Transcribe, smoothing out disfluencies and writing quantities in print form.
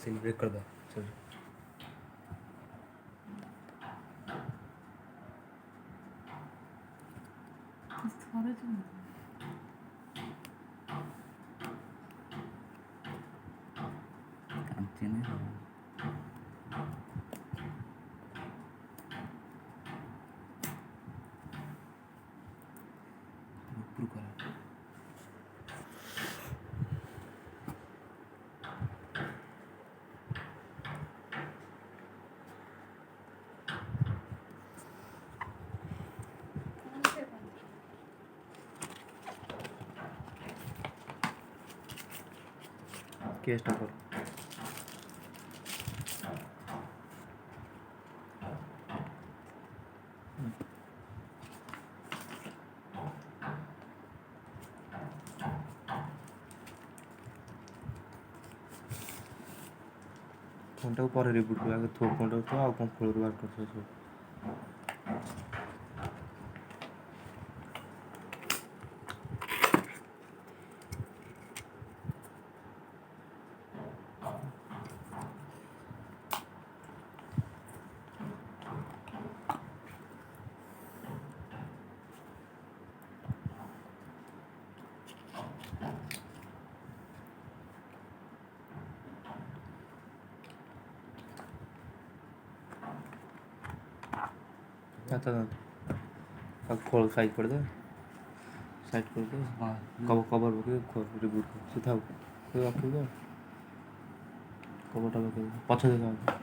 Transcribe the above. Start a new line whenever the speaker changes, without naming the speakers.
सही ब्रेक कर दो चल केसटा कर फोनटा पर रिबुट कर आगे थो फोनटा तो आ कौन खोल बार कर सब आता अब खोल साइड कर दे हाँ कवर कवर होके खोल रिबूट कर सीधा कोई आप दे कवर टा पछे देखा